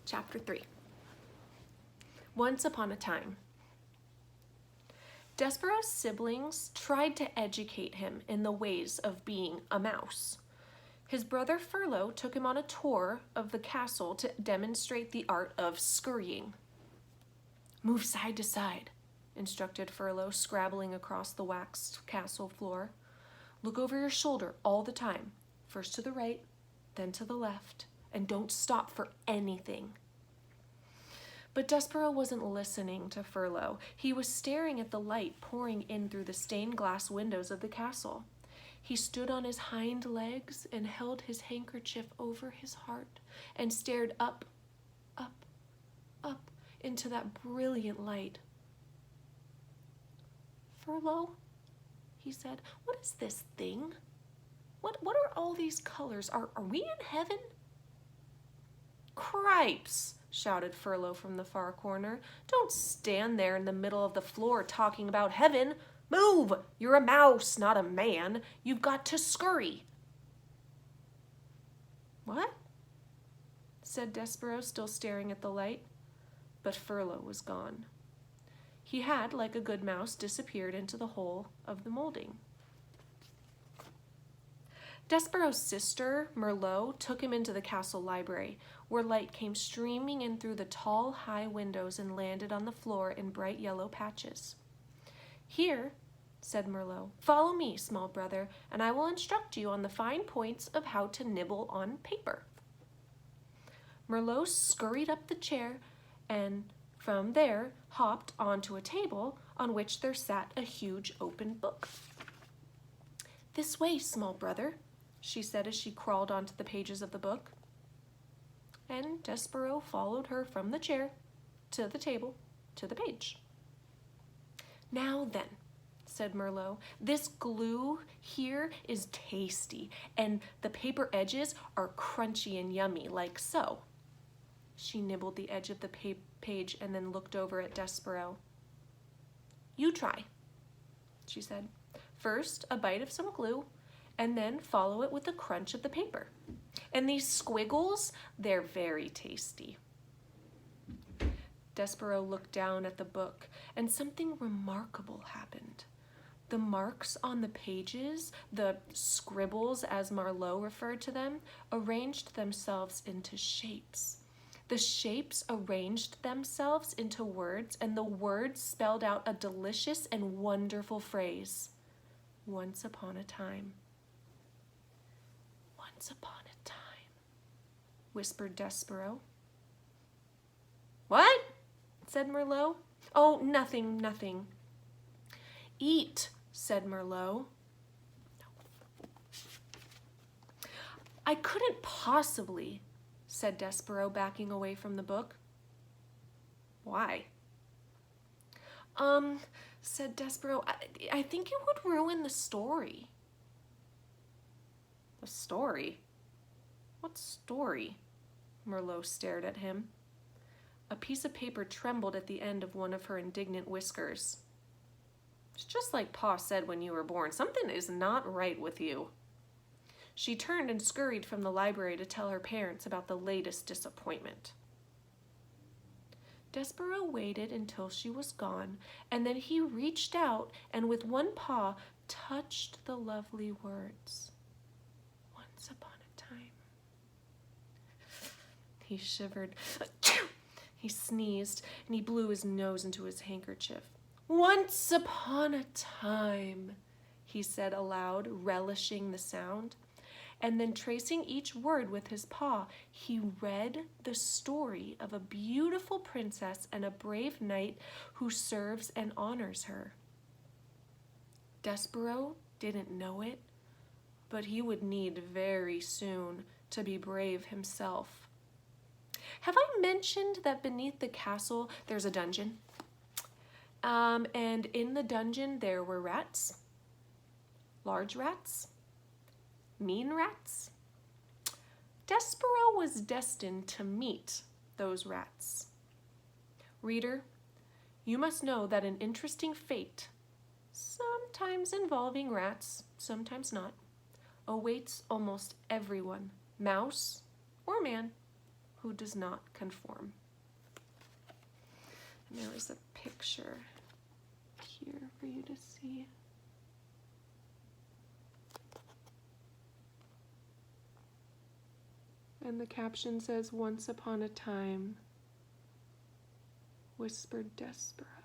Chapter 3. Once upon a time. Desperaux' siblings tried to educate him in the ways of being a mouse. His brother Furlough took him on a tour of the castle to demonstrate the art of scurrying. "Move side to side," instructed Furlough, scrabbling across the waxed castle floor. "Look over your shoulder all the time, first to the right, then to the left, and don't stop for anything." But Desperaux wasn't listening to Furlough. He was staring at the light pouring in through the stained glass windows of the castle. He stood on his hind legs and held his handkerchief over his heart and stared up, up, up into that brilliant light. "Furlough," he said, "what is this thing? What are all these colors? Are we in heaven?" "Cripes!" shouted Furlough from the far corner. "Don't stand there in the middle of the floor talking about heaven. Move! You're a mouse, not a man. You've got to scurry." "What?" said Desperaux, still staring at the light. But Furlough was gone. He had, like a good mouse, disappeared into the hole of the molding. Desperaux' sister, Merlot, took him into the castle library, where light came streaming in through the tall, high windows and landed on the floor in bright yellow patches. "Here," said Merlot, "follow me, small brother, and I will instruct you on the fine points of how to nibble on paper." Merlot scurried up the chair and from there hopped onto a table on which there sat a huge open book. "This way, small brother," she said as she crawled onto the pages of the book. And Desperaux followed her from the chair to the table to the page. "Now then," said Merlot, "this glue here is tasty, and the paper edges are crunchy and yummy, like so." She nibbled the edge of the page and then looked over at Desperaux. "You try," she said. "First, a bite of some glue, and then follow it with a crunch of the paper. And these squiggles, they're very tasty." Desperaux looked down at the book, and something remarkable happened. The marks on the pages, the scribbles as Merlot referred to them, arranged themselves into shapes. The shapes arranged themselves into words, and the words spelled out a delicious and wonderful phrase. "Once upon a time." "Once upon a time," whispered Desperaux. "What?" said Merlot. "Oh, nothing, nothing." "Eat," said Merlot. "I couldn't possibly," said Desperaux, backing away from the book. "Why?" Said Desperaux, I think it would ruin the story." "The story? What story?" Merlot stared at him. A piece of paper trembled at the end of one of her indignant whiskers. "It's just like Pa said when you were born. Something is not right with you." She turned and scurried from the library to tell her parents about the latest disappointment. Desperaux waited until she was gone, and then he reached out and with one paw touched the lovely words. "Once upon a time." He shivered. He sneezed, and he blew his nose into his handkerchief. "Once upon a time," he said aloud, relishing the sound. And then tracing each word with his paw, he read the story of a beautiful princess and a brave knight who serves and honors her. Desperaux didn't know it, but he would need very soon to be brave himself. Have I mentioned that beneath the castle there's a dungeon? And in the dungeon there were rats, large rats, mean rats. Desperaux was destined to meet those rats. Reader, you must know that an interesting fate, sometimes involving rats, sometimes not, awaits almost everyone, mouse or man. who does not conform. And there is a picture here for you to see. And the caption says, "Once upon a time," whispered Desperaux.